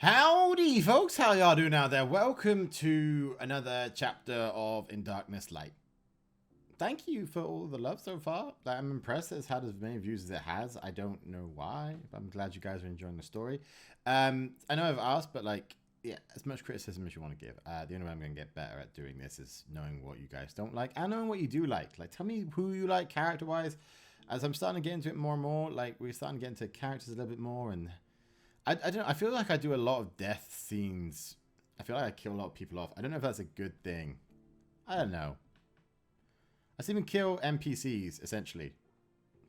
Howdy, folks! How y'all doing out there? Welcome to another chapter of In Darkness Light. Thank you for all the love so far. I'm impressed it's had as many views as it has. I don't know why, but I'm glad you guys are enjoying the story. I know I've asked, but yeah, as much criticism as you want to give. The only way I'm going to get better at doing this is knowing what you guys don't like and knowing what you do like. Like, tell me who you like character-wise. As I'm starting to get into it more and more, like, we're starting to get into characters a little bit more, and I don't know, I feel like I do a lot of death scenes. I feel like I kill a lot of people off. I don't know if that's a good thing. I don't know. I even kill NPCs, essentially.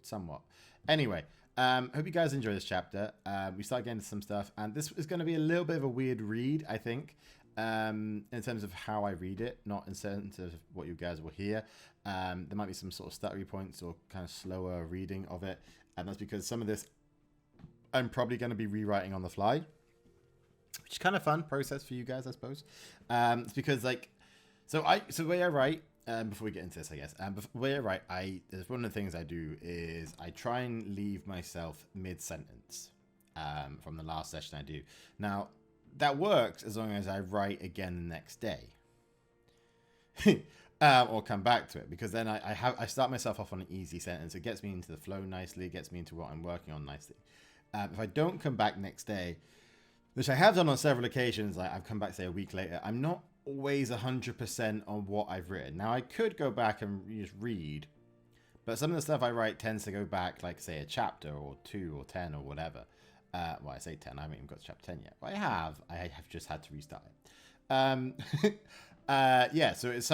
Somewhat. Anyway, hope you guys enjoy this chapter. We start getting into some stuff, and this is going to be a little bit of a weird read, I think, in terms of how I read it, not in terms of what you guys will hear. There might be some sort of stuttery points or kind of slower reading of it, and that's because some of this I'm probably going to be rewriting on the fly, which is kind of fun process for you guys, I suppose. It's because so the way I write, before we get into this, I guess, the way I write, there's one of the things I do is I try and leave myself mid-sentence from the last session I do. Now, that works as long as I write again the next day. Or come back to it, because then I start myself off on an easy sentence. It gets me into the flow nicely, it gets me into what I'm working on nicely. If I don't come back next day, which I have done on several occasions, like I've come back, say, a week later, I'm not always 100% on what I've written. Now, I could go back and just read, but some of the stuff I write tends to go back, like, say, a chapter or 2 or 10 or whatever. Well, I say 10, I haven't even got to chapter 10 yet. But I have just had to restart it. Yeah, so it's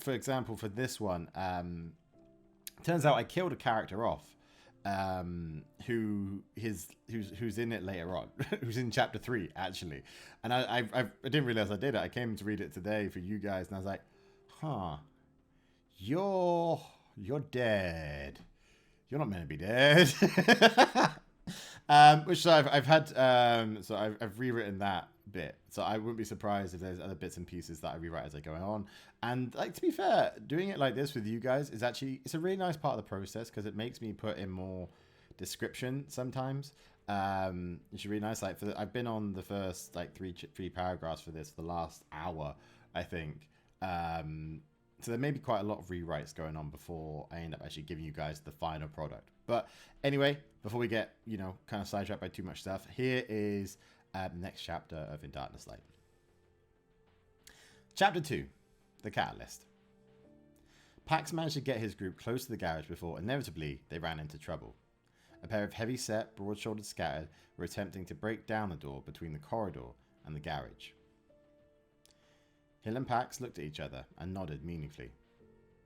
for example, for this one, turns out I killed a character off. Who's in it later on, who's in chapter 3 actually, and I didn't realize I did it. I came to read it today for you guys, and I was like, huh, you're dead. You're not meant to be dead. Which I've had, so I've rewritten that bit, so I wouldn't be surprised if there's other bits and pieces that I rewrite as I go on. And like, to be fair, doing it like this with you guys is actually, it's a really nice part of the process, because it makes me put in more description sometimes, which is really nice. Like, I've been on the first like three paragraphs for this for the last hour, I think. So there may be quite a lot of rewrites going on before I end up actually giving you guys the final product. But anyway, before we get, kind of sidetracked by too much stuff, here is the next chapter of In Darkness Light. Chapter 2, The Catalyst. Pax managed to get his group close to the garage before inevitably they ran into trouble. A pair of heavy-set, broad-shouldered scattered were attempting to break down the door between the corridor and the garage. Hill and Pax looked at each other and nodded meaningfully.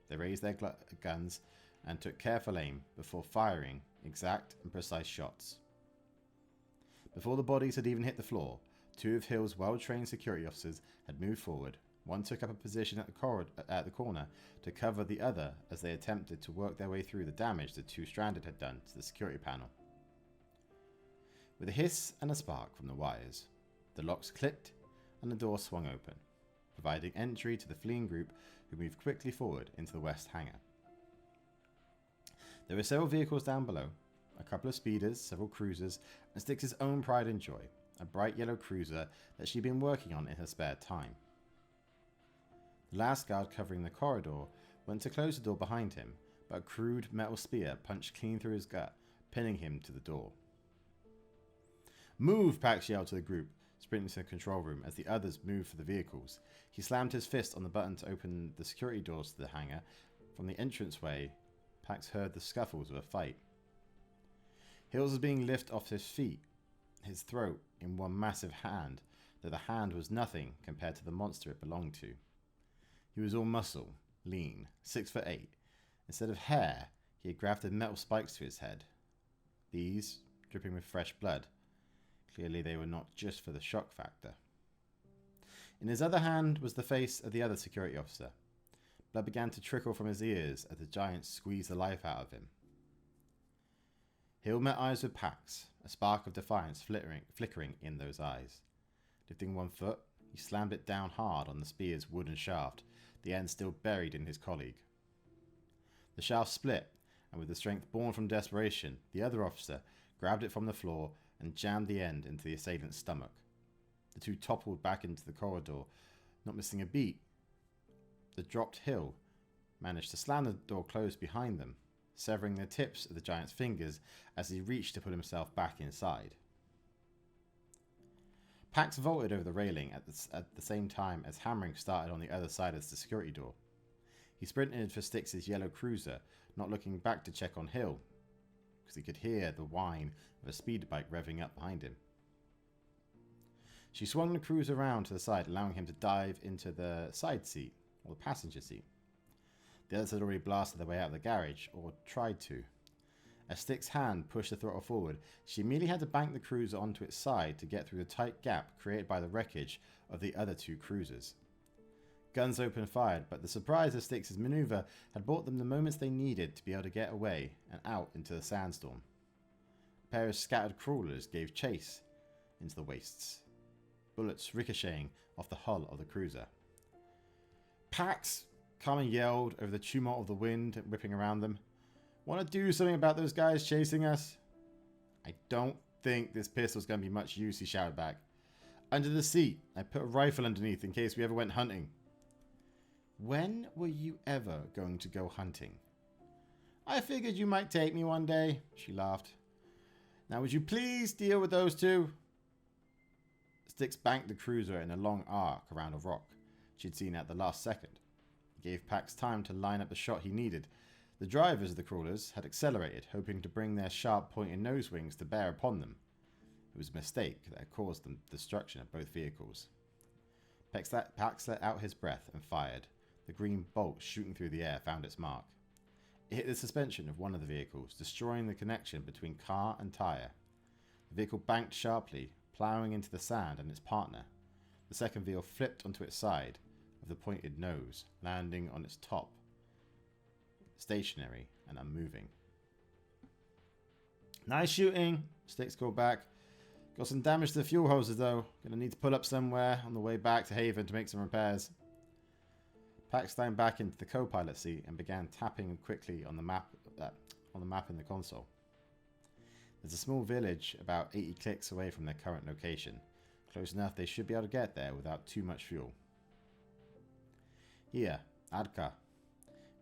They raised their guns and took careful aim before firing exact and precise shots. Before the bodies had even hit the floor, 2 of Hill's well-trained security officers had moved forward. One took up a position at the corner to cover the other as they attempted to work their way through the damage the 2 stranded had done to the security panel. With a hiss and a spark from the wires, the locks clicked and the door swung open, providing entry to the fleeing group, who moved quickly forward into the west hangar. There were several vehicles down below, a couple of speeders, several cruisers, and Styx's own pride and joy, a bright yellow cruiser that she'd been working on in her spare time. The last guard covering the corridor went to close the door behind him, but a crude metal spear punched clean through his gut, pinning him to the door. "Move!" Pax yelled to the group, sprinting to the control room as the others moved for the vehicles. He slammed his fist on the button to open the security doors to the hangar. From the entranceway, Pax heard the scuffles of a fight. Hills was being lifted off his feet, his throat in one massive hand, though the hand was nothing compared to the monster it belonged to. He was all muscle, lean, 6'8". Instead of hair, he had grafted metal spikes to his head. These, dripping with fresh blood. Clearly they were not just for the shock factor. In his other hand was the face of the other security officer. Blood began to trickle from his ears as the giant squeezed the life out of him. Hill met eyes with Pax, a spark of defiance flickering in those eyes. Lifting one foot, he slammed it down hard on the spear's wooden shaft, the end still buried in his colleague. The shaft split, and with the strength born from desperation, the other officer grabbed it from the floor and jammed the end into the assailant's stomach, The two toppled back into the corridor, not missing a beat. The dropped hill managed to slam the door closed behind them, severing the tips of the giant's fingers as he reached to put himself back inside. Pax vaulted over the railing at the same time as hammering started on the other side of the security door. He sprinted for Styx's yellow cruiser, not looking back to check on Hill, because he could hear the whine of a speed bike revving up behind him. She swung the cruiser around to the side, allowing him to dive into the side seat, or the passenger seat. The others had already blasted their way out of the garage, or tried to. As Styx's hand pushed the throttle forward, she immediately had to bank the cruiser onto its side to get through the tight gap created by the wreckage of the other two cruisers. Guns opened fired, but the surprise of Styx's maneuver had bought them the moments they needed to be able to get away and out into the sandstorm. A pair of scattered crawlers gave chase into the wastes, bullets ricocheting off the hull of the cruiser. "Pax!" Carmen yelled over the tumult of the wind whipping around them. "Want to do something about those guys chasing us?" "I don't think this pistol's going to be much use," he shouted back. "Under the seat. I put a rifle underneath in case we ever went hunting." "When were you ever going to go hunting?" "I figured you might take me one day," she laughed. "Now would you please deal with those two?" Styx banked the cruiser in a long arc around a rock she'd seen at the last second. It gave Pax time to line up the shot he needed. The drivers of the crawlers had accelerated, hoping to bring their sharp-pointed nose wings to bear upon them. It was a mistake that had caused the destruction of both vehicles. Pax let out his breath and fired. The green bolt shooting through the air found its mark. It hit the suspension of one of the vehicles, destroying the connection between car and tyre. The vehicle banked sharply, ploughing into the sand and its partner. The second vehicle flipped onto its side of the pointed nose, landing on its top, stationary and unmoving. "Nice shooting," Styx called back. "Got some damage to the fuel hoses though. Gonna need to pull up somewhere on the way back to Haven to make some repairs." Pax climbed back into the co-pilot seat and began tapping quickly on the map in the console. There's a small village about 80 clicks away from their current location. Close enough they should be able to get there without too much fuel. "Here, Adka.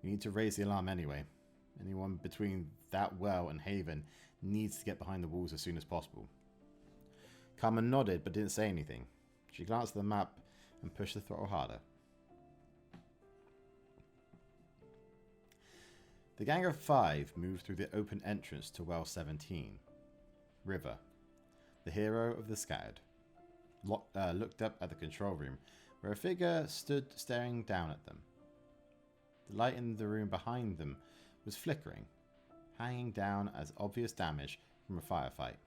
We need to raise the alarm anyway. Anyone between that well and Haven needs to get behind the walls as soon as possible." Carmen nodded but didn't say anything. She glanced at the map and pushed the throttle harder. The gang of 5 moved through the open entrance to Well 17. River, the hero of the Scattered, looked up at the control room, where a figure stood staring down at them. The light in the room behind them was flickering, hanging down as obvious damage from a firefight.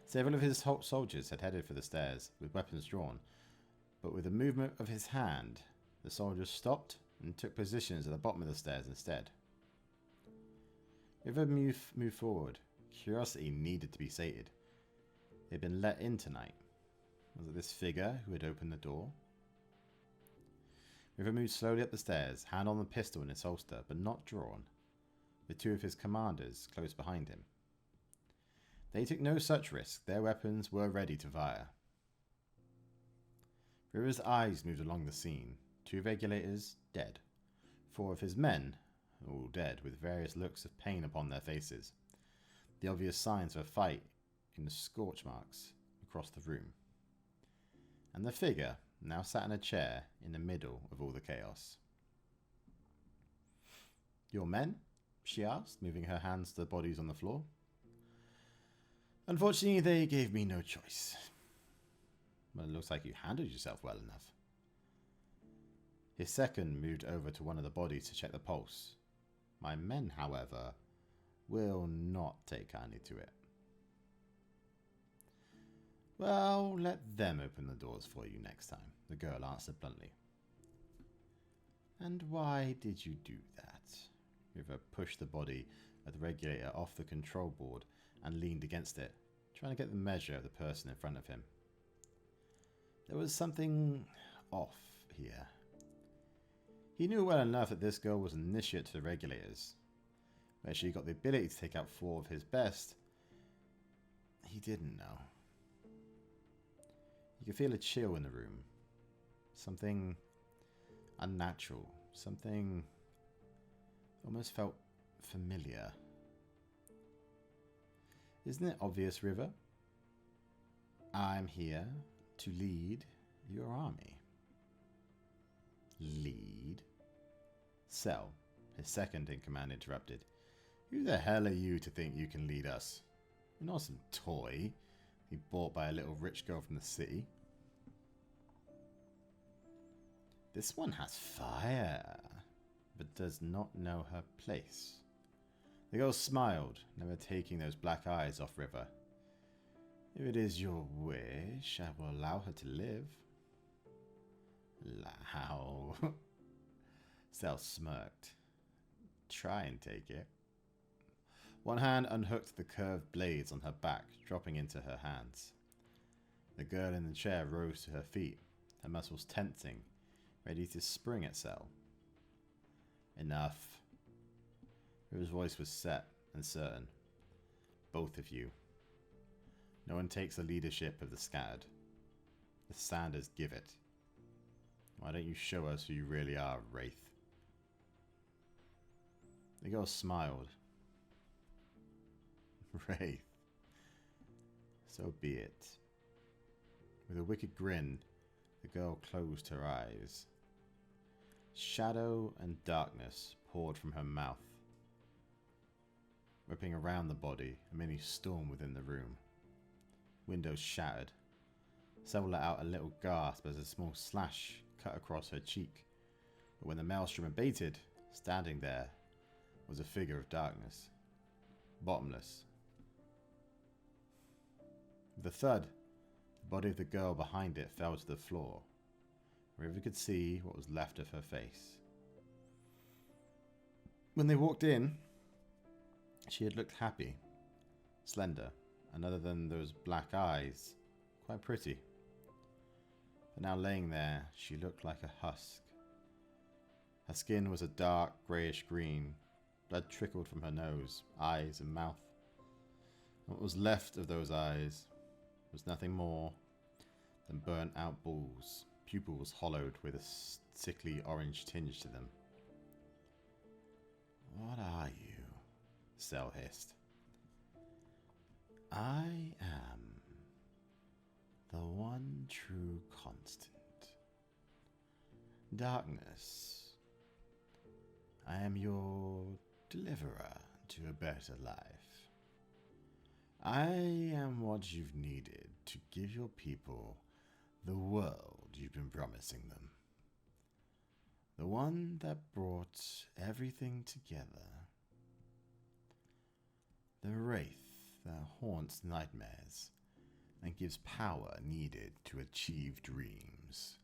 Several of his soldiers had headed for the stairs, with weapons drawn, but with a movement of his hand, the soldiers stopped and took positions at the bottom of the stairs instead. River moved forward. Curiosity needed to be sated. They'd been let in tonight. Was it this figure who had opened the door? River moved slowly up the stairs, hand on the pistol in its holster, but not drawn, with 2 of his commanders close behind him. They took no such risk. Their weapons were ready to fire. River's eyes moved along the scene. 2 regulators, dead. 4 of his men, all dead, with various looks of pain upon their faces. The obvious signs of a fight in the scorch marks across the room. And the figure now sat in a chair in the middle of all the chaos. "Your men?" she asked, moving her hands to the bodies on the floor. "Unfortunately, they gave me no choice." "Well, it looks like you handled yourself well enough." His second moved over to one of the bodies to check the pulse. "My men, however, will not take kindly to it." "Well, let them open the doors for you next time," the girl answered bluntly. "And why did you do that?" River pushed the body of the regulator off the control board and leaned against it, trying to get the measure of the person in front of him. There was something off here. He knew well enough that this girl was an initiate to the regulators. Where she got the ability to take out 4 of his best, he didn't know. You can feel a chill in the room. Something unnatural. Something almost felt familiar. Isn't it obvious, River? I'm here to lead your army. Lead? Cell, his second in command, interrupted. Who the hell are you to think you can lead us? You're not some toy you bought by a little rich girl from the city. This one has fire, but does not know her place. The girl smiled, never taking those black eyes off River. If it is your wish, I will allow her to live. Allow? Cell smirked. Try and take it. One hand unhooked the curved blades on her back, dropping into her hands. The girl in the chair rose to her feet, her muscles tensing, ready to spring at Cell. Enough. River's voice was set and certain. Both of you. No one takes the leadership of the scattered. The Sanders give it. Why don't you show us who you really are, Wraith? The girl smiled. Wraith. So be it. With a wicked grin, the girl closed her eyes. Shadow and darkness poured from her mouth, whipping around the body, a mini storm within the room. Windows shattered. Cell let out a little gasp as a small slash cut across her cheek. But when the maelstrom abated, standing there was a figure of darkness. Bottomless. With a thud, the body of the girl behind it fell to the floor. River could see what was left of her face. When they walked in, she had looked happy, slender, and other than those black eyes, quite pretty. But now laying there, she looked like a husk. Her skin was a dark greyish green. Blood trickled from her nose, eyes, and mouth. What was left of those eyes was nothing more than burnt out balls, pupils hollowed with a sickly orange tinge to them. What are you? Cell hissed. I am the one true constant. Darkness. I am your deliverer to a better life. I am what you've needed to give your people the world you've been promising them. The one that brought everything together. The wraith that haunts nightmares and gives power needed to achieve dreams.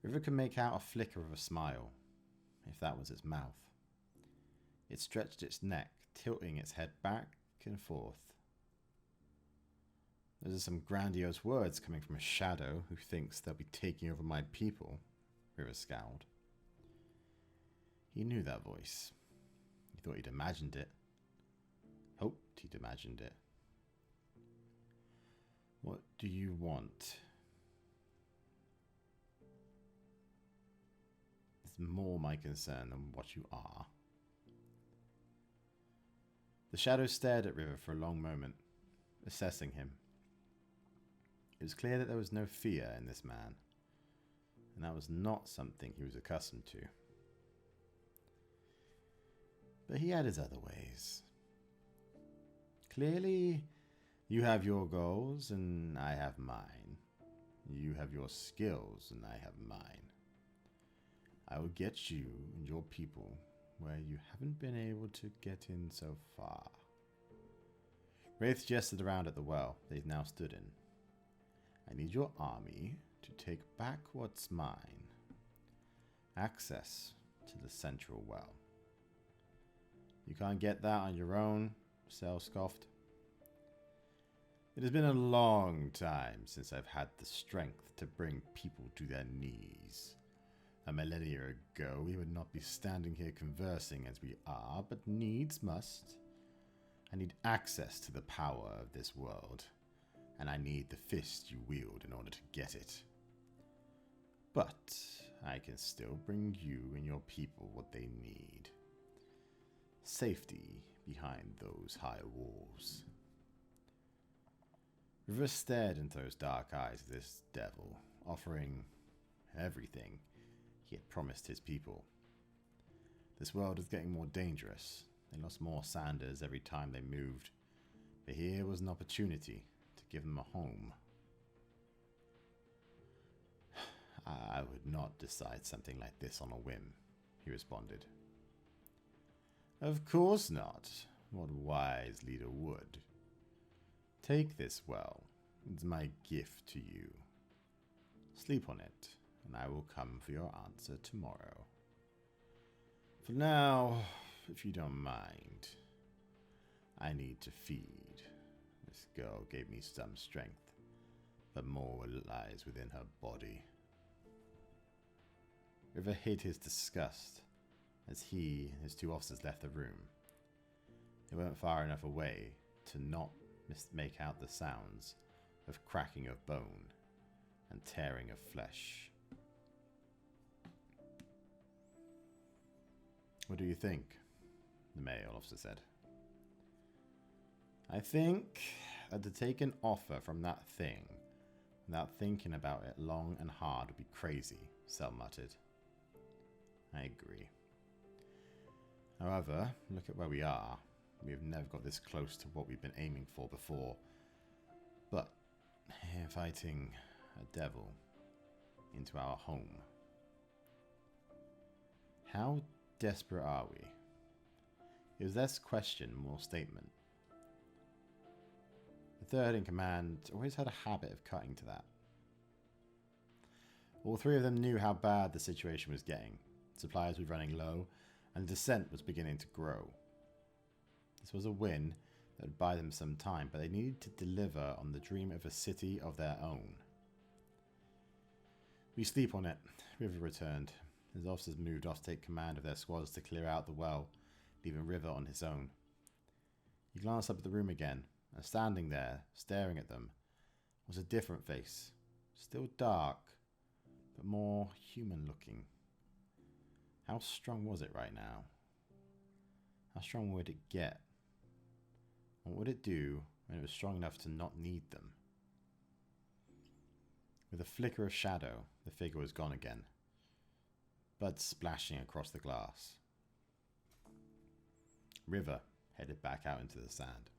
River could make out a flicker of a smile, if that was its mouth. It stretched its neck, tilting its head back and forth. Those are some grandiose words coming from a shadow who thinks they'll be taking over my people, River scowled. He knew that voice. He thought he'd imagined it. Hoped he'd imagined it. What do you want? It's more my concern than what you are. The shadow stared at River for a long moment, assessing him. It was clear that there was no fear in this man, and that was not something he was accustomed to. But he had his other ways. Clearly, you have your goals and I have mine. You have your skills and I have mine. I will get you and your people where you haven't been able to get in so far. Wraith gestured around at the well they've now stood in. I need your army to take back what's mine. Access to the central well. You can't get that on your own, Cell scoffed. It has been a long time since I've had the strength to bring people to their knees. A millennia ago, we would not be standing here conversing as we are, but needs must. I need access to the power of this world, and I need the fist you wield in order to get it. But I can still bring you and your people what they need. Safety behind those high walls. River stared into those dark eyes of this devil, offering everything he had promised his people. This world is getting more dangerous. They lost more Sanders every time they moved, but here was an opportunity to give them a home. I would not decide something like this on a whim, he responded. Of course not. What wise leader would? Take this well. It's my gift to you. Sleep on it, and I will come for your answer tomorrow. For now, if you don't mind, I need to feed. This girl gave me some strength, but more lies within her body. River hid his disgust as he and his two officers left the room. They weren't far enough away to not make out the sounds of cracking of bone and tearing of flesh. What do you think? The male officer said. I think that to take an offer from that thing without thinking about it long and hard would be crazy, Sel muttered. I agree. However, look at where we are. We have never got this close to what we've been aiming for before. But here fighting a devil into our home. How desperate are we? It was less question, more statement. The third in command always had a habit of cutting to that. All three of them knew how bad the situation was getting. Supplies were running low, and dissent was beginning to grow. This was a win that would buy them some time, but they needed to deliver on the dream of a city of their own. We sleep on it, River returned. His officers moved off to take command of their squads to clear out the well, leaving River on his own. He glanced up at the room again, and standing there, staring at them, was a different face. Still dark, but more human-looking. How strong was it right now? How strong would it get? What would it do when it was strong enough to not need them? With a flicker of shadow, the figure was gone again. Blood splashing across the glass. River headed back out into the sand.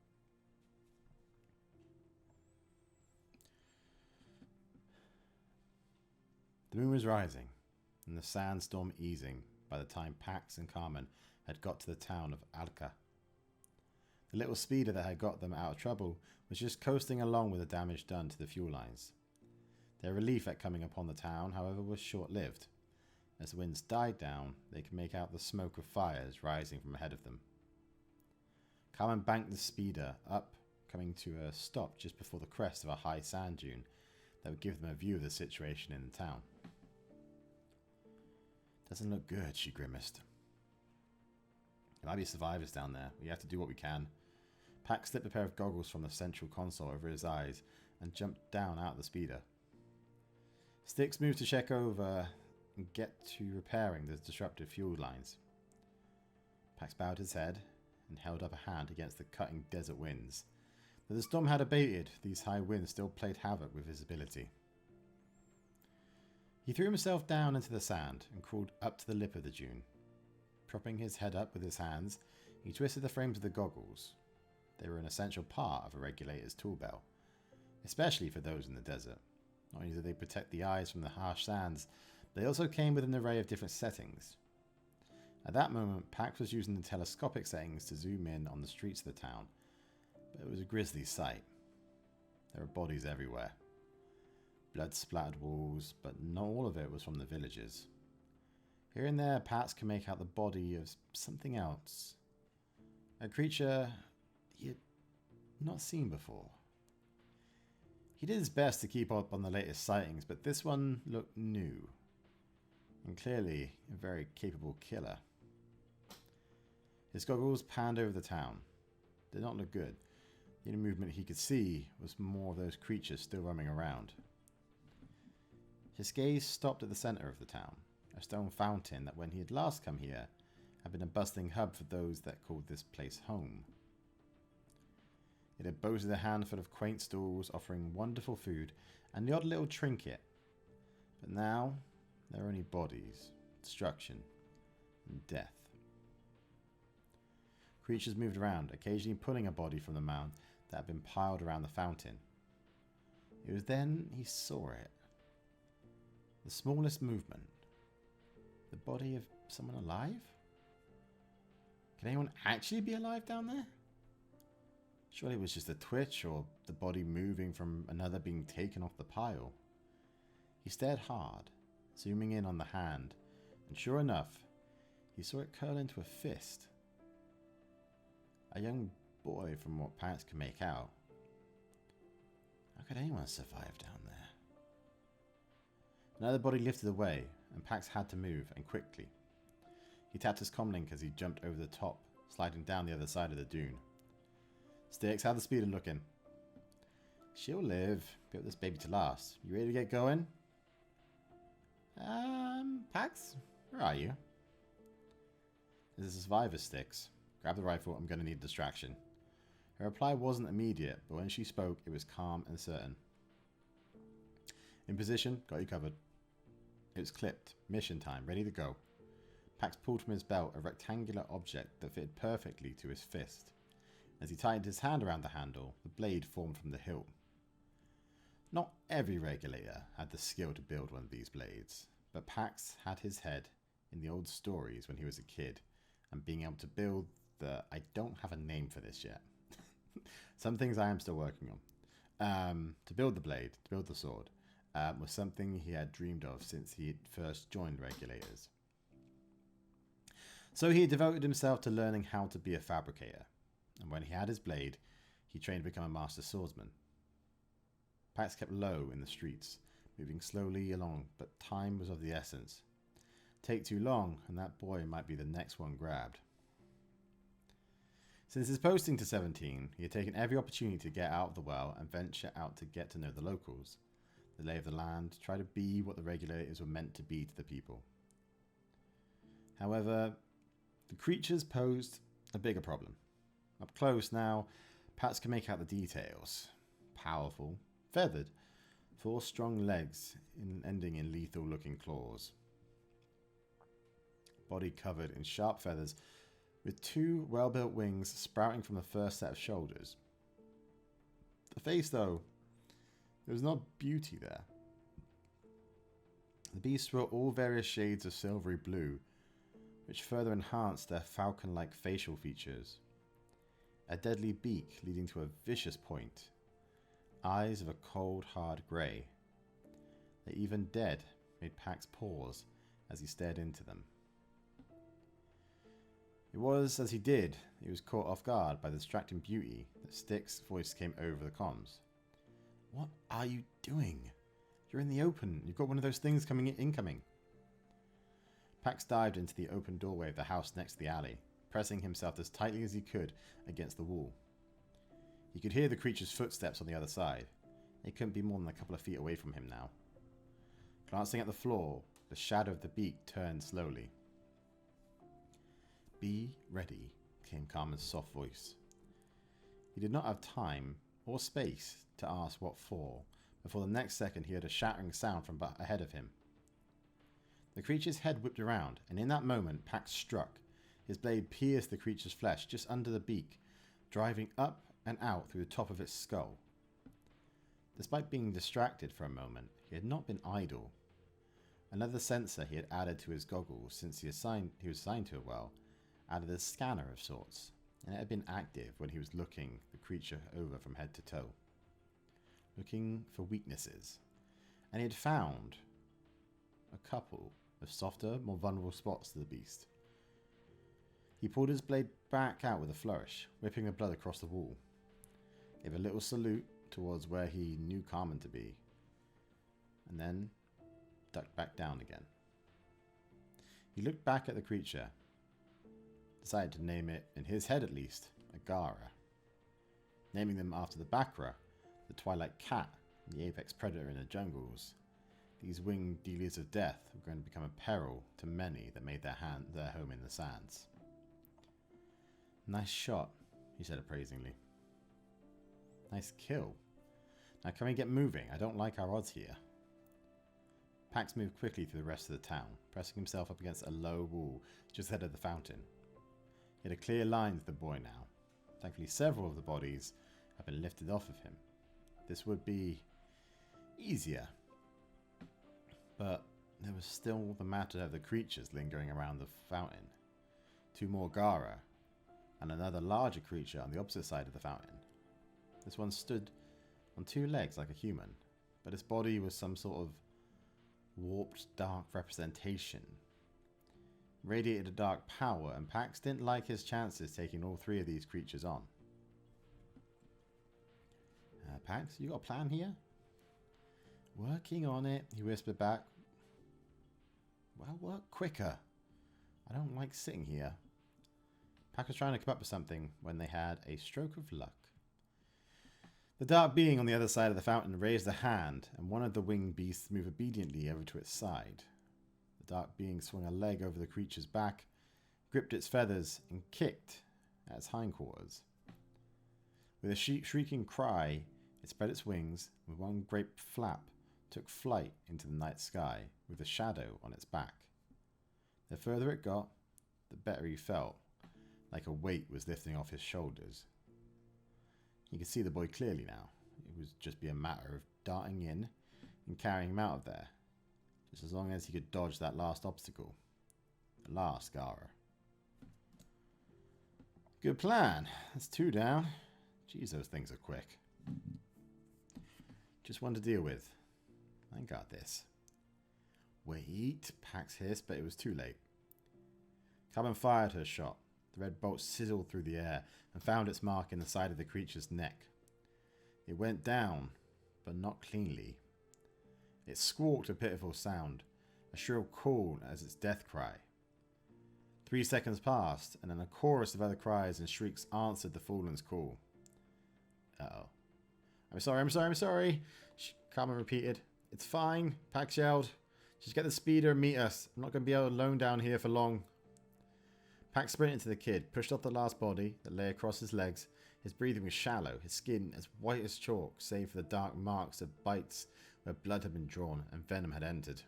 The moon was rising, and the sandstorm easing by the time Pax and Carmen had got to the town of Alca. The little speeder that had got them out of trouble was just coasting along with the damage done to the fuel lines. Their relief at coming upon the town, however, was short-lived. As the winds died down, they could make out the smoke of fires rising from ahead of them. Carmen banked the speeder up, coming to a stop just before the crest of a high sand dune that would give them a view of the situation in the town. Doesn't look good, she grimaced. There might be survivors down there. We have to do what we can. Pax slipped a pair of goggles from the central console over his eyes and jumped down out of the speeder. Sticks moved to check over and get to repairing the disrupted fuel lines. Pax bowed his head and held up a hand against the cutting desert winds. Though the storm had abated, these high winds still played havoc with visibility. He threw himself down into the sand and crawled up to the lip of the dune. Propping his head up with his hands, he twisted the frames of the goggles. They were an essential part of a regulator's tool belt, especially for those in the desert. Not only did they protect the eyes from the harsh sands, they also came with an array of different settings. At that moment, Pax was using the telescopic settings to zoom in on the streets of the town, but it was a grisly sight. There were bodies everywhere. Blood-splattered walls, but not all of it was from the villagers. Here and there, Pax could make out the body of something else. A creature he had not seen before. He did his best to keep up on the latest sightings, but this one looked new, and clearly a very capable killer. His goggles panned over the town. Did not look good. The only movement he could see was more of those creatures still roaming around. His gaze stopped at the centre of the town, a stone fountain that when he had last come here had been a bustling hub for those that called this place home. It had boasted a handful of quaint stalls offering wonderful food and the odd little trinket, but now there are only bodies, destruction, and death. Creatures moved around, occasionally pulling a body from the mound that had been piled around the fountain. It was then he saw it. The smallest movement. The body of someone alive? Can anyone actually be alive down there? Surely it was just a twitch or the body moving from another being taken off the pile. He stared hard, zooming in on the hand, and sure enough, he saw it curl into a fist. A young boy from what Pax could make out. How could anyone survive down there? Another body lifted away, and Pax had to move, and quickly. He tapped his comlink as he jumped over the top, sliding down the other side of the dune. Sticks, how the speeder looking? She'll live. Built this baby to last. You ready to get going? Pax? Where are you? This is a survivor, Sticks. Grab the rifle, I'm going to need a distraction. Her reply wasn't immediate, but when she spoke, it was calm and certain. In position, got you covered. It was clipped. Mission time, ready to go. Pax pulled from his belt a rectangular object that fitted perfectly to his fist. As he tightened his hand around the handle, the blade formed from the hilt. Not every regulator had the skill to build one of these blades, but Pax had his head in the old stories when he was a kid, and being able to build the... I don't have a name for this yet. Some things I am still working on. To build the blade, to build the sword, was something he had dreamed of since he had first joined regulators. So he had devoted himself to learning how to be a fabricator, and when he had his blade, he trained to become a master swordsman. Pax kept low in the streets, moving slowly along, but time was of the essence. Take too long, and that boy might be the next one grabbed. Since his posting to 17, he had taken every opportunity to get out of the well and venture out to get to know the locals, the lay of the land, try to be what the regulators were meant to be to the people. However, the creatures posed a bigger problem. Up close now, Pax could make out the details. Powerful, feathered, 4 strong legs ending in lethal-looking claws. Body covered in sharp feathers, with 2 well-built wings sprouting from the first set of shoulders. The face, though, there was not beauty there. The beasts were all various shades of silvery blue, which further enhanced their falcon-like facial features. A deadly beak leading to a vicious point. Eyes of a cold, hard grey. That even dead made Pax pause as he stared into them. It was as he did, he was caught off guard by the distracting beauty that Stick's voice came over the comms. What are you doing? You're in the open. You've got one of those things incoming. Pax dived into the open doorway of the house next to the alley, pressing himself as tightly as he could against the wall. He could hear the creature's footsteps on the other side. They couldn't be more than a couple of feet away from him now. Glancing at the floor, the shadow of the beak turned slowly. Be ready, came Carmen's soft voice. He did not have time or space to ask what for, before the next second he heard a shattering sound from ahead of him. The creature's head whipped around, and in that moment Pax struck. His blade pierced the creature's flesh just under the beak, driving up and out through the top of its skull. Despite being distracted for a moment, he had not been idle. Another sensor he had added to his goggles since he was assigned to a well added a scanner of sorts, and it had been active when he was looking the creature over from head to toe, looking for weaknesses, and he had found a couple of softer, more vulnerable spots to the beast. He pulled his blade back out with a flourish, whipping the blood across the wall, gave a little salute towards where he knew Carmen to be, and then ducked back down again. He looked back at the creature, decided to name it, in his head at least, Agara. naming them after the Bakra, the twilight cat, the apex predator in the jungles. These winged dealers of death were going to become a peril to many that made their home in the sands. Nice shot, he said appraisingly. Nice kill. Now can we get moving? I don't like our odds here. Pax moved quickly through the rest of the town, pressing himself up against a low wall just ahead of the fountain. He had a clear line to the boy now. Thankfully several of the bodies had been lifted off of him. This would be easier. But there was still the matter of the creatures lingering around the fountain. 2 more Gara, and another larger creature on the opposite side of the fountain. This one stood on 2 legs like a human, but its body was some sort of warped dark representation. Radiated a dark power, and Pax didn't like his chances taking all 3 of these creatures on. Pax, you got a plan here? Working on it, he whispered back. Well, work quicker. I don't like sitting here. Pax was trying to come up with something when they had a stroke of luck. The dark being on the other side of the fountain raised a hand, and one of the winged beasts moved obediently over to its side. The dark being swung a leg over the creature's back, gripped its feathers, and kicked at its hindquarters. With a shrieking cry, it spread its wings, and with one great flap, took flight into the night sky, with a shadow on its back. The further it got, the better he felt, like a weight was lifting off his shoulders. He could see the boy clearly now. It would just be a matter of darting in and carrying him out of there, just as long as he could dodge that last obstacle. The last Gara. Good plan. That's 2 down. Jeez, those things are quick. Just one to deal with. I got this. Wait, Pax hissed, but it was too late. Carbon fired her shot. The red bolt sizzled through the air and found its mark in the side of the creature's neck. It went down, but not cleanly. It squawked a pitiful sound, a shrill call as its death cry. 3 seconds passed, and then a chorus of other cries and shrieks answered the fallen's call. Uh-oh. I'm sorry, Carmen repeated. It's fine, Pax yelled. Just get the speeder and meet us. I'm not going to be alone down here for long. Pax sprinted to the kid, pushed off the last body that lay across his legs. His breathing was shallow, his skin as white as chalk, save for the dark marks of bites where blood had been drawn and venom had entered.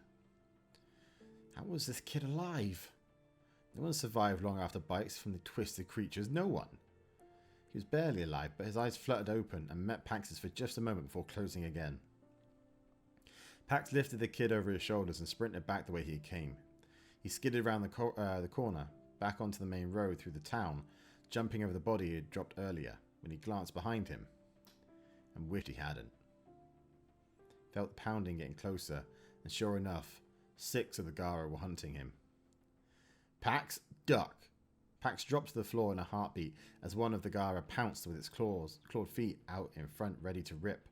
How was this kid alive? No one survived long after bites from the twisted creatures, no one. He was barely alive, but his eyes fluttered open and met Pax's for just a moment before closing again. Pax lifted the kid over his shoulders and sprinted back the way he came. He skidded around the corner, back onto the main road through the town, jumping over the body he had dropped earlier when he glanced behind him and wished he hadn't. Felt the pounding getting closer, and sure enough, 6 of the Gara were hunting him. Pax, duck! Pax dropped to the floor in a heartbeat as one of the Gara pounced with its clawed feet out in front, ready to rip.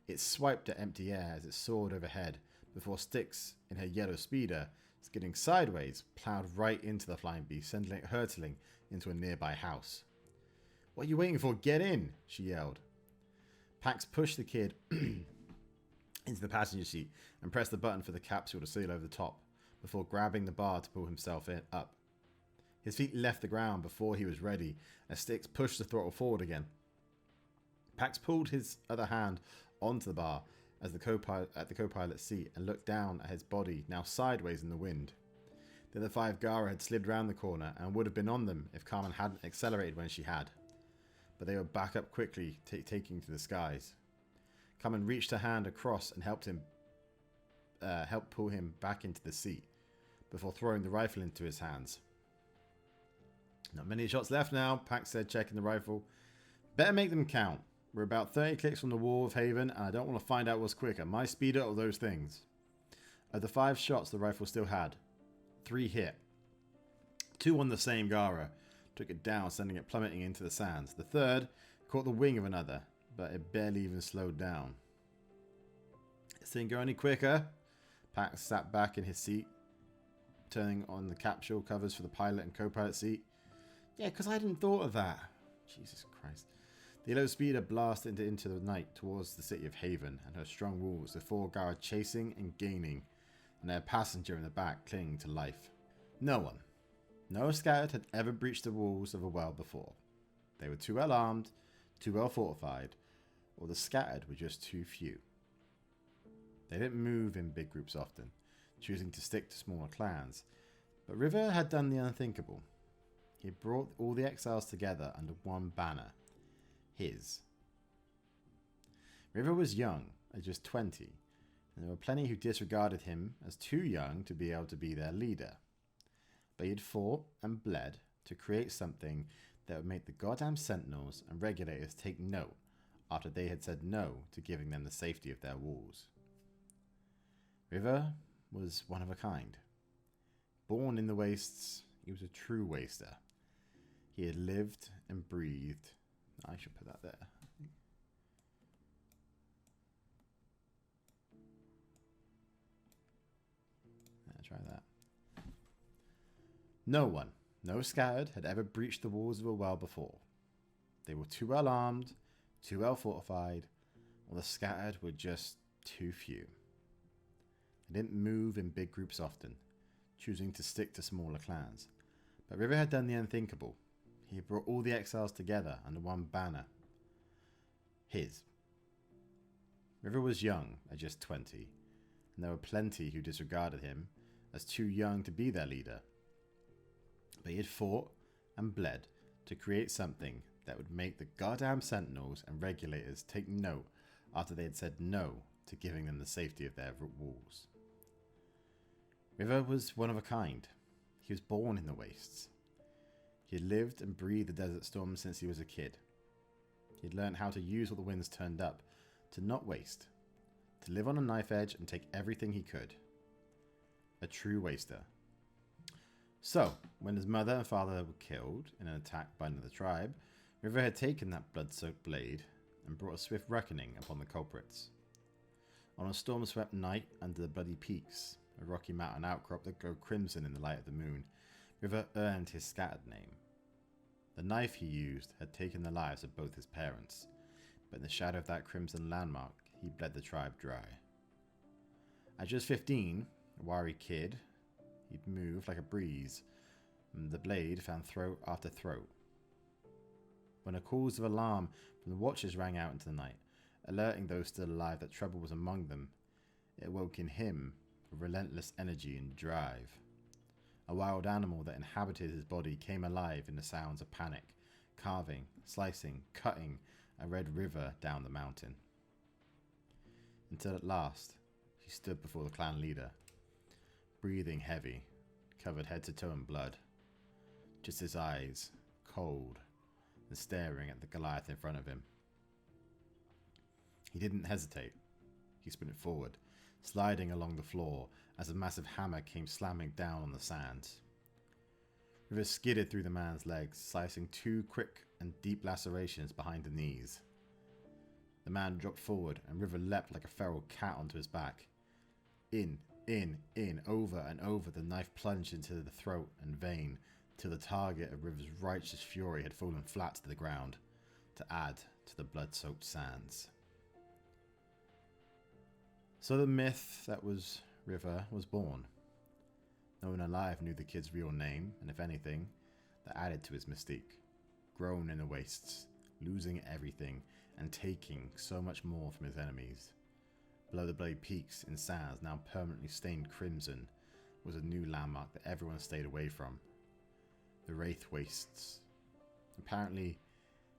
It swiped at empty air as it soared overhead before Styx, in her yellow speeder, skidding sideways, ploughed right into the flying beast, sending it hurtling into a nearby house. What are you waiting for? Get in! She yelled. Pax pushed the kid into the passenger seat and pressed the button for the capsule to seal over the top before grabbing the bar to pull himself up. His feet left the ground before he was ready as Styx pushed the throttle forward again. Pax pulled his other hand onto the bar as the co-pilot's seat and looked down at his body, now sideways in the wind. The other 5 Gara had slid round the corner and would have been on them if Carmen hadn't accelerated when she had. But they were back up quickly, taking to the skies. Carmen reached her hand across and helped pull him back into the seat before throwing the rifle into his hands. Not many shots left now, Pax said, checking the rifle. Better make them count. We're about 30 clicks from the wall of Haven, and I don't want to find out what's quicker, my speeder or those things. Of the 5 shots the rifle still had, 3 hit. 2 on the same Gara, took it down, sending it plummeting into the sands. The third caught the wing of another, but it barely even slowed down. This didn't go any quicker. Pax sat back in his seat, turning on the capsule covers for the pilot and co-pilot seat. Yeah, because I hadn't thought of that. Jesus Christ. The yellow speeder blasted into the night towards the city of Haven and her strong walls, the four guards chasing and gaining, and their passenger in the back clinging to life. No one, no scattered, had ever breached the walls of a well before. They were too well armed, too well fortified, or the scattered were just too few. They didn't move in big groups often, choosing to stick to smaller clans, but River had done the unthinkable. He had brought all the exiles together under one banner. His. River was young, at just 20, and there were plenty who disregarded him as too young to be able to be their leader. But he had fought and bled to create something that would make the goddamn sentinels and regulators take note after they had said no to giving them the safety of their walls. River was one of a kind. Born in the wastes, he was a true waster. He had lived and breathed. I should put that there. Try that. No one, no scattered, had ever breached the walls of a well before. They were too well armed, too well fortified, or the scattered were just too few. They didn't move in big groups often, choosing to stick to smaller clans. But River had done the unthinkable. He had brought all the exiles together under one banner. His. River was young, at just 20, and there were plenty who disregarded him as too young to be their leader. But he had fought and bled to create something that would make the goddamn sentinels and regulators take note after they had said no to giving them the safety of their walls. River was one of a kind. He was born in the wastes. He had lived and breathed the desert storm since he was a kid. He had learned how to use all the winds turned up, to not waste, to live on a knife edge and take everything he could. A true waster. So, when his mother and father were killed in an attack by another tribe, River had taken that blood-soaked blade and brought a swift reckoning upon the culprits. On a storm-swept night under the bloody peaks, a rocky mountain outcrop that glowed crimson in the light of the moon, River earned his scattered name. The knife he used had taken the lives of both his parents, but in the shadow of that crimson landmark, he bled the tribe dry. At just 15, a wiry kid, he'd moved like a breeze, and the blade found throat after throat. When the calls of alarm from the watchers rang out into the night, alerting those still alive that trouble was among them, it awoke in him a relentless energy and drive. A wild animal that inhabited his body came alive in the sounds of panic, carving, slicing, cutting a red river down the mountain. Until at last, he stood before the clan leader, breathing heavy, covered head to toe in blood, just his eyes, cold, and staring at the Goliath in front of him. He didn't hesitate. He sprinted forward, sliding along the floor as a massive hammer came slamming down on the sands. River skidded through the man's legs, slicing 2 quick and deep lacerations behind the knees. The man dropped forward, and River leapt like a feral cat onto his back. In, over and over the knife plunged into the throat and vein, till the target of River's righteous fury had fallen flat to the ground, to add to the blood-soaked sands. So the myth that was River was born. No one alive knew the kid's real name, and if anything, that added to his mystique. Grown in the wastes, losing everything, and taking so much more from his enemies. Below the bloody peaks in sands now permanently stained crimson was a new landmark that everyone stayed away from. The Wraith Wastes. Apparently,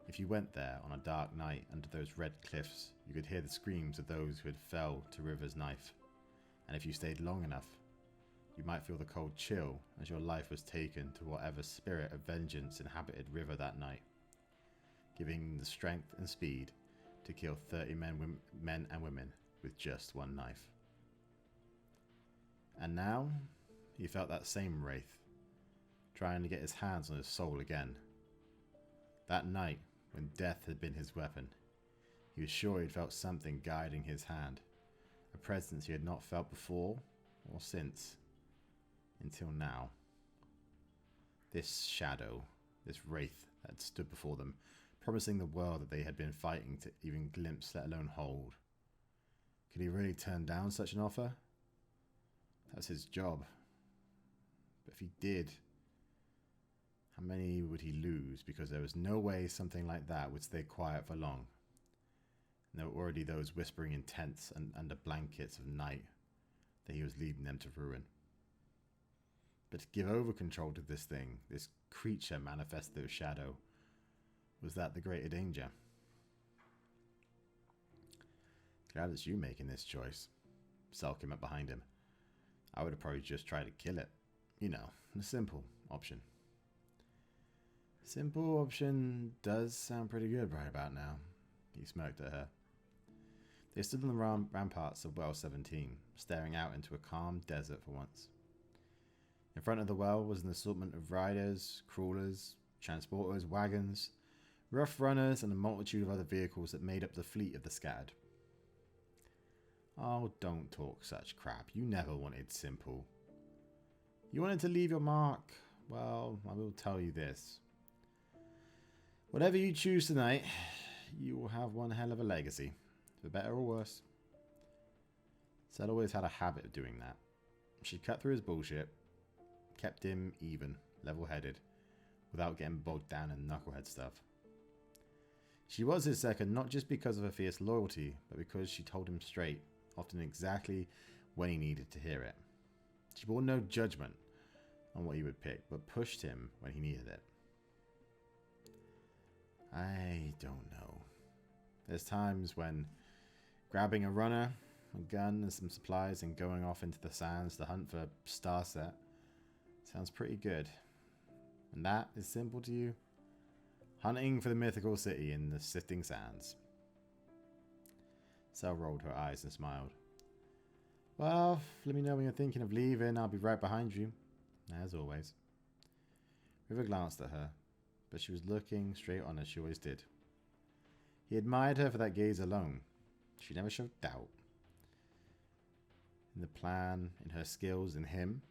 if you went there on a dark night under those red cliffs, you could hear the screams of those who had fell to River's knife. And if you stayed long enough, you might feel the cold chill as your life was taken to whatever spirit of vengeance inhabited River that night, giving the strength and speed to kill 30 men and women with just one knife. And now, he felt that same wraith, trying to get his hands on his soul again. That night, when death had been his weapon, he was sure he'd felt something guiding his hand, a presence he had not felt before or since, until now. This shadow, this wraith that stood before them, promising the world that they had been fighting to even glimpse, let alone hold. Could he really turn down such an offer? That was his job. But if he did, how many would he lose? Because there was no way something like that would stay quiet for long. And there were already those whispering in tents and under blankets of night that he was leading them to ruin. But to give over control to this thing, this creature manifested of shadow, was that the greater danger? Glad it's you making this choice. Sel came up behind him. I would have probably just tried to kill it. You know, the simple option. Simple option does sound pretty good right about now. He smirked at her. They stood on the ramparts of Well 17, staring out into a calm desert for once. In front of the well was an assortment of riders, crawlers, transporters, wagons, rough runners, and a multitude of other vehicles that made up the fleet of the scattered. Oh, don't talk such crap. You never wanted simple. You wanted to leave your mark. Well, I will tell you this. Whatever you choose tonight, you will have one hell of a legacy. For better or worse. Sel always had a habit of doing that. She cut through his bullshit, kept him even, level-headed, without getting bogged down in knucklehead stuff. She was his second not just because of her fierce loyalty, but because she told him straight, often exactly when he needed to hear it. She bore no judgment on what he would pick, but pushed him when he needed it. I don't know. There's times when grabbing a runner, a gun and some supplies and going off into the sands to hunt for Starset sounds pretty good. And that is simple to you? Hunting for the mythical city in the sifting sands. Sel rolled her eyes and smiled. Well, let me know when you're thinking of leaving. I'll be right behind you, as always. River glanced at her, but she was looking straight on as she always did. He admired her for that gaze alone. She never showed doubt. In the plan, in her skills, in him.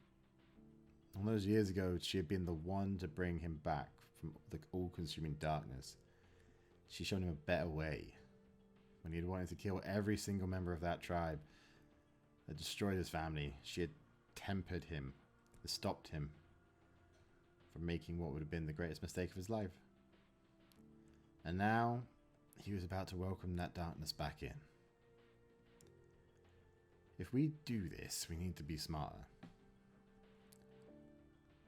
All those years ago, she had been the one to bring him back from the all-consuming darkness. She showed him a better way. When he had wanted to kill every single member of that tribe that destroyed his family, she had tempered him, stopped him from making what would have been the greatest mistake of his life. And now, he was about to welcome that darkness back in. If we do this, we need to be smarter.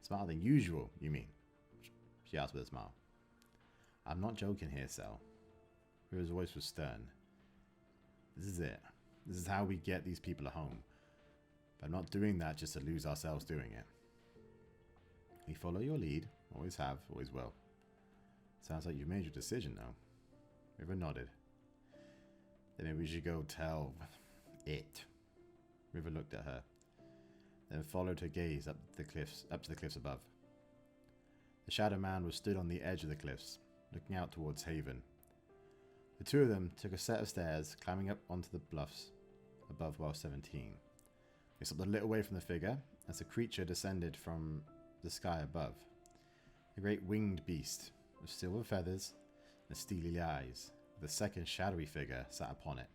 Smarter than usual, you mean? She asked with a smile. I'm not joking here, Sel. River's voice was stern. This is it. This is how we get these people at home. But I'm not doing that just to lose ourselves doing it. We follow your lead. Always have, always will. Sounds like you've made your decision now. River nodded. Then maybe we should go tell it. River looked at her, then followed her gaze up to the cliffs above. The Shadow Man was stood on the edge of the cliffs, looking out towards Haven. The two of them took a set of stairs, climbing up onto the bluffs above Well 17. They stopped a little way from the figure as the creature descended from the sky above. A great winged beast with silver feathers and steely eyes, with a second shadowy figure sat upon it.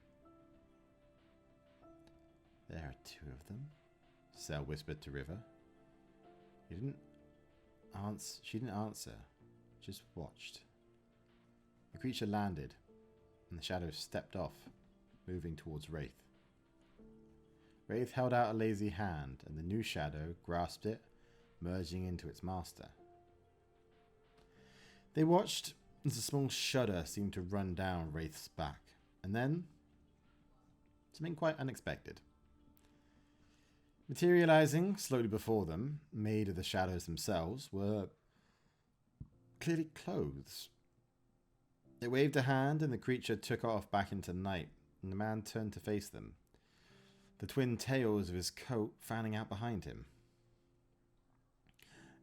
There are two of them, Sel whispered to River. She didn't answer, just watched. The creature landed, and the shadow stepped off, moving towards Wraith. Wraith held out a lazy hand, and the new shadow grasped it, merging into its master. They watched as a small shudder seemed to run down Wraith's back, and then something quite unexpected. Materializing slowly before them, made of the shadows themselves, were clearly clothes. They waved a hand and the creature took off back into night, and the man turned to face them, the twin tails of his coat fanning out behind him.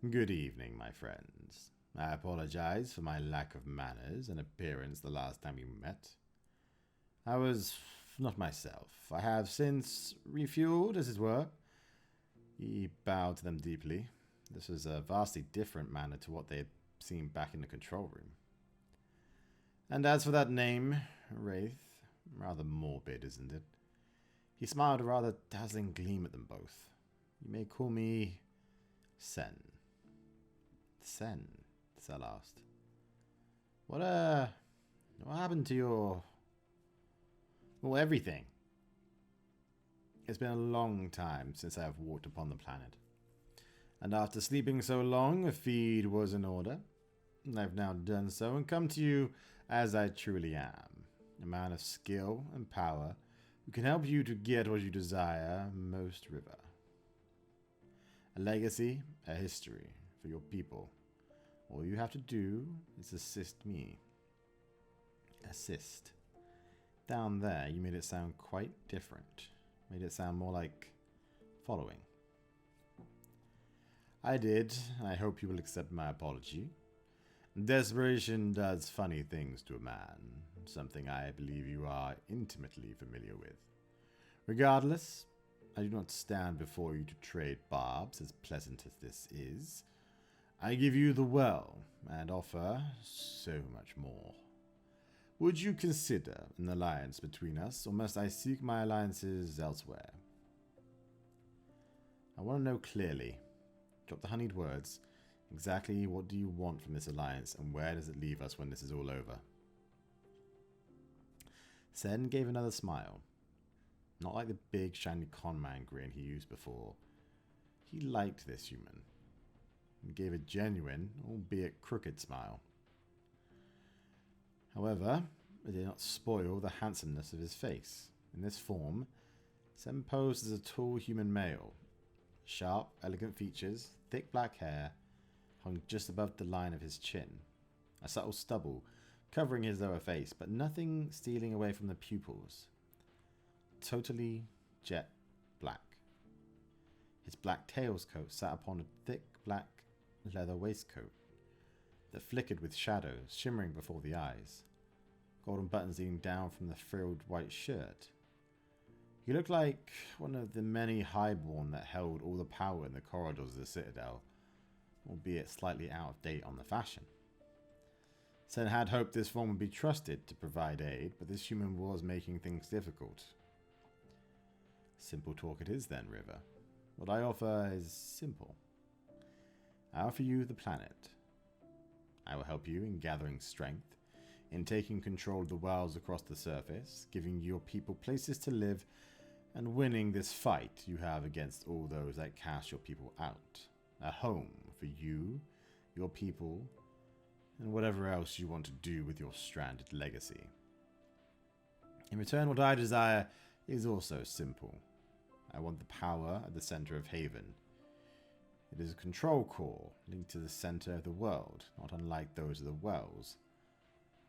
Good evening, my friends. I apologize for my lack of manners and appearance the last time we met. I was not myself. I have since refueled, as it were. He bowed to them deeply. This was a vastly different manner to what they had seen back in the control room. And as for that name, Wraith, rather morbid, isn't it? He smiled a rather dazzling gleam at them both. You may call me Sen. Sen, Cell asked. What happened to your... well, everything? It's been a long time since I have walked upon the planet. And after sleeping so long, a feed was in order. I've now done so and come to you as I truly am. A man of skill and power who can help you to get what you desire most, River. A legacy, a history for your people. All you have to do is assist me. Assist. Down there, you made it sound quite different. Made it sound more like following. I did. I hope you will accept my apology. Desperation does funny things to a man, something I believe you are intimately familiar with. Regardless, I do not stand before you to trade barbs, as pleasant as this is. I give you the well, and offer so much more. Would you consider an alliance between us, or must I seek my alliances elsewhere? I want to know clearly. Drop the honeyed words. Exactly what do you want from this alliance, and where does it leave us when this is all over? Sen gave another smile. Not like the big, shiny conman grin he used before. He liked this human. And gave a genuine, albeit crooked smile. However, it did not spoil the handsomeness of his face. In this form, Sen posed as a tall human male. Sharp, elegant features, thick black hair, hung just above the line of his chin. A subtle stubble covering his lower face, but nothing stealing away from the pupils. Totally jet black. His black tailscoat sat upon a thick black leather waistcoat that flickered with shadows, shimmering before the eyes. Golden buttons leaning down from the frilled white shirt. He looked like one of the many highborn that held all the power in the corridors of the Citadel, albeit slightly out of date on the fashion. Sen had hoped this form would be trusted to provide aid, but this human was making things difficult. Simple talk it is then, River. What I offer is simple. I offer you the planet. I will help you in gathering strength, in taking control of the worlds across the surface, giving your people places to live, and winning this fight you have against all those that cast your people out. A home for you, your people, and whatever else you want to do with your stranded legacy. In return, what I desire is also simple. I want the power at the center of Haven. It is a control core linked to the center of the world, not unlike those of the Wells.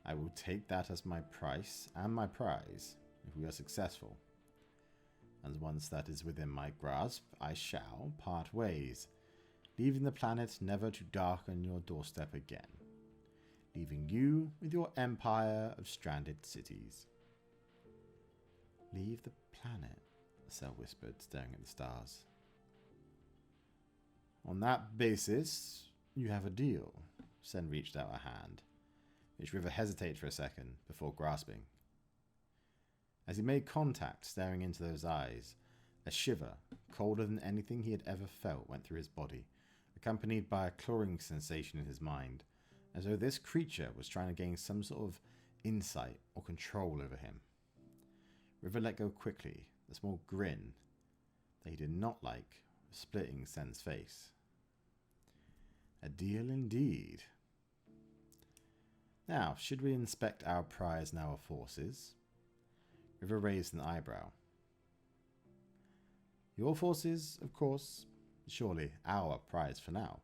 I will take that as my price and my prize if we are successful. And once that is within my grasp, I shall part ways, leaving the planet never to darken your doorstep again, leaving you with your empire of stranded cities. Leave the planet, Cell whispered, staring at the stars. On that basis, you have a deal. Sen reached out a hand, which River hesitated for a second before grasping. As he made contact, staring into those eyes, a shiver, colder than anything he had ever felt, went through his body, accompanied by a clawing sensation in his mind, as though this creature was trying to gain some sort of insight or control over him. River let go quickly, the small grin that he did not like splitting Sen's face. A deal indeed. Now, should we inspect our prize and our forces? River raised an eyebrow. Your forces, of course. Surely our prize for now.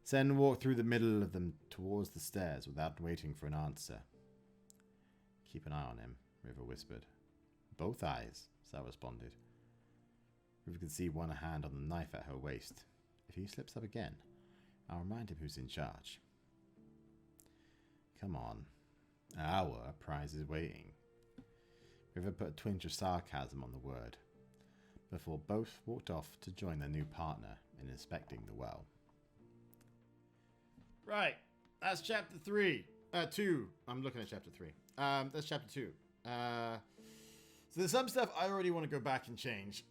Sen walked through the middle of them towards the stairs without waiting for an answer. Keep an eye on him, River whispered. Both eyes, Sal responded. River could see one hand on the knife at her waist. If he slips up again, I'll remind him who's in charge. Come on. Our prize is waiting. River put a twinge of sarcasm on the word, before both walked off to join their new partner in inspecting the well. Right, that's chapter 3. 2. I'm looking at chapter 3. That's chapter 2. So there's some stuff I already want to go back and change.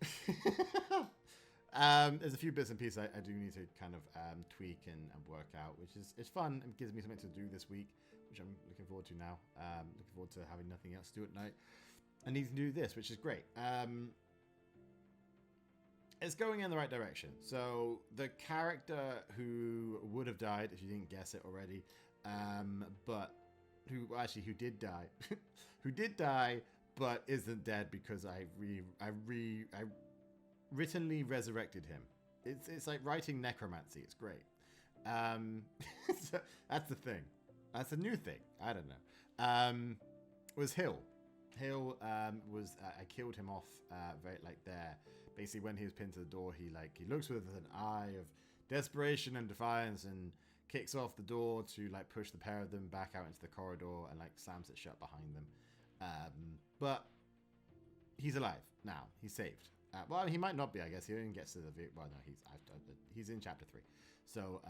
There's a few bits and pieces I do need to kind of tweak and work out, which is it's fun and gives me something to do this week, which I'm looking forward to now. Looking forward to having nothing else to do at night. I need to do this, which is great. It's going in the right direction. So the character who would have died, if you didn't guess it already, but who did die, who did die, but isn't dead because I writtenly resurrected him. It's like writing necromancy. It's great. So that's the thing. That's a new thing. I don't know. Was Hill. Hill was I killed him off right like there. Basically, when he was pinned to the door, he looks with an eye of desperation and defiance and kicks off the door to like push the pair of them back out into the corridor and like slams it shut behind them. But he's alive now. He's saved. Well, I mean, he might not be. I guess he even gets to the well. No, he's in chapter 3. So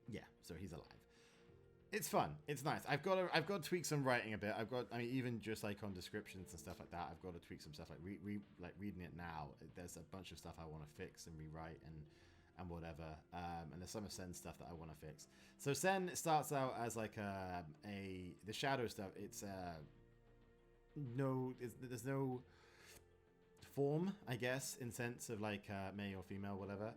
yeah. So he's alive. It's fun. It's nice. I've got to tweak some writing a bit. I mean, even just like on descriptions and stuff like that, I've got to tweak some stuff. Like reading it now, there's a bunch of stuff I want to fix and rewrite and whatever. And there's some of Sen's stuff that I want to fix. So Sen starts out as like the shadow stuff. It's there's no form, I guess, in sense of like male or female, whatever.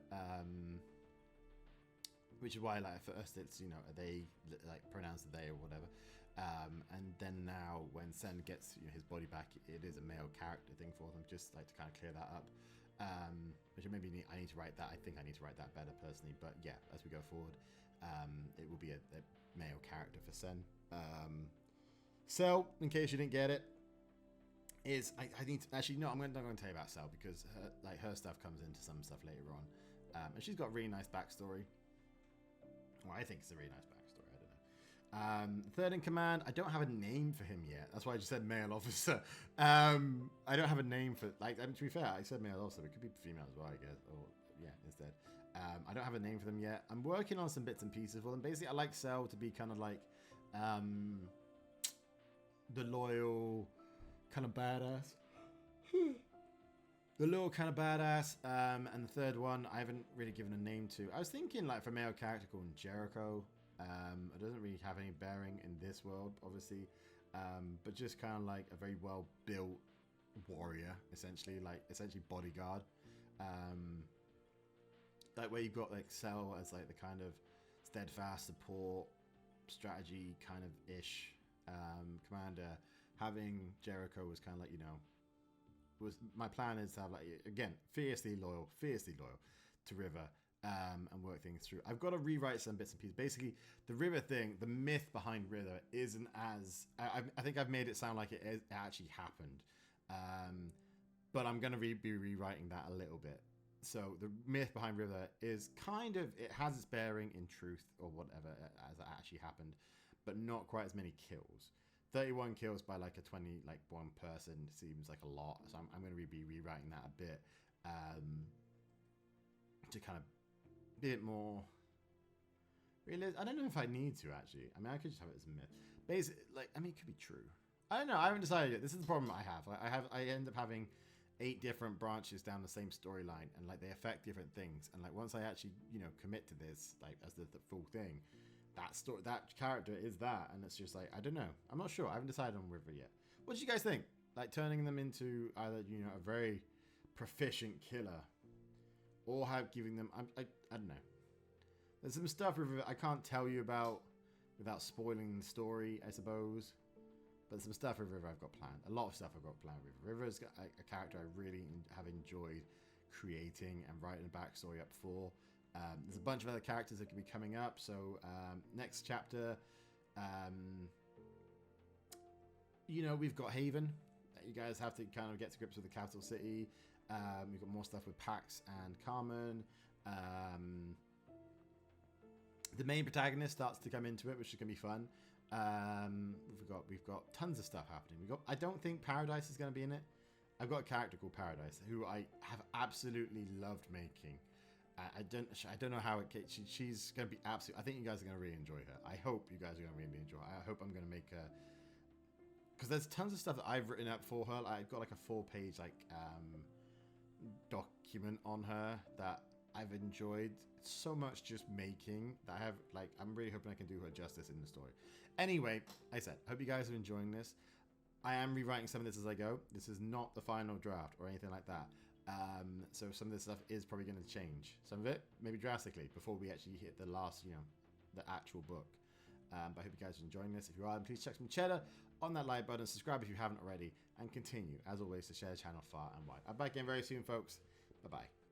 Which is why, like, at first it's, you know, they, like, pronounced they or whatever. And then now, when Sen gets his body back, it is a male character thing for them, just, like, to kind of clear that up. Which maybe I need to write that. I think I need to write that better, personally. But, yeah, as we go forward, it will be a male character for Sen. Cell, in case you didn't get it, is, I need to, actually, no, I'm not going to tell you about Cell, because, her stuff comes into some stuff later on. And she's got a really nice backstory. Well, I think it's a really nice backstory. I don't know. Third in command. I don't have a name for him yet. That's why I just said male officer. I don't have a name for, like, to be fair, I said male officer. It could be female as well, I guess. Or, yeah, instead. I don't have a name for them yet. I'm working on some bits and pieces for them. Basically, I like Cell to be kind of like the loyal kind of badass. The little kind of badass, and the third one I haven't really given a name to. I was thinking like for a male character called Jericho. It doesn't really have any bearing in this world, obviously, but just kind of like a very well built warrior, essentially bodyguard. Like where you've got like Cell as like the kind of steadfast support strategy kind of ish commander. Having Jericho was kind of like, you know. My plan is to have, like, again, fiercely loyal to River, and work things through. I've got to rewrite some bits and pieces. Basically, the River thing, the myth behind River isn't as I think I've made it sound like it actually happened, but I'm going to be rewriting that a little bit. So the myth behind River is kind of, it has its bearing in truth or whatever as it actually happened, but not quite as many kills. 31 kills by like one person seems like a lot, so I'm going to be rewriting that a bit to kind of be a bit more realistic. I don't know if I need to actually. I mean, I could just have it as a myth. Basically, like, I mean, it could be true. I don't know. I haven't decided yet. This is the problem I have. I end up having 8 different branches down the same storyline, and like they affect different things. And like once I actually commit to this like as the full thing. That character is that, and it's just like, I don't know. I'm not sure. I haven't decided on River yet. What do you guys think? Like turning them into either a very proficient killer, or giving them I don't know. There's some stuff with River I can't tell you about without spoiling the story, I suppose. But some stuff with River I've got planned. A lot of stuff I've got planned with River. River's a character I really have enjoyed creating and writing a backstory up for. There's a bunch of other characters that could be coming up. So next chapter, we've got Haven. You guys have to kind of get to grips with the capital city. We've got more stuff with Pax and Carmen. The main protagonist starts to come into it, which is going to be fun. We've got tons of stuff happening. I don't think Paradise is going to be in it. I've got a character called Paradise who I have absolutely loved making. I don't know how she's going to be absolutely. I think you guys are going to really enjoy her. I hope you guys are going to really enjoy her. I hope I'm going to make her, because there's tons of stuff that I've written up for her. I've got like a 4-page like document on her that I've enjoyed so much just making, that I have, like, I'm really hoping I can do her justice in the story. Anyway, I said, hope you guys are enjoying this. I am rewriting some of this as I go. This is not the final draft or anything like that. So some of this stuff is probably going to change. Some of it, maybe drastically, before we actually hit the last, the actual book. But I hope you guys are enjoying this. If you are, then please check some cheddar on that like button, subscribe if you haven't already, and continue, as always, to share the channel far and wide. I'll be back again very soon, folks. Bye-bye.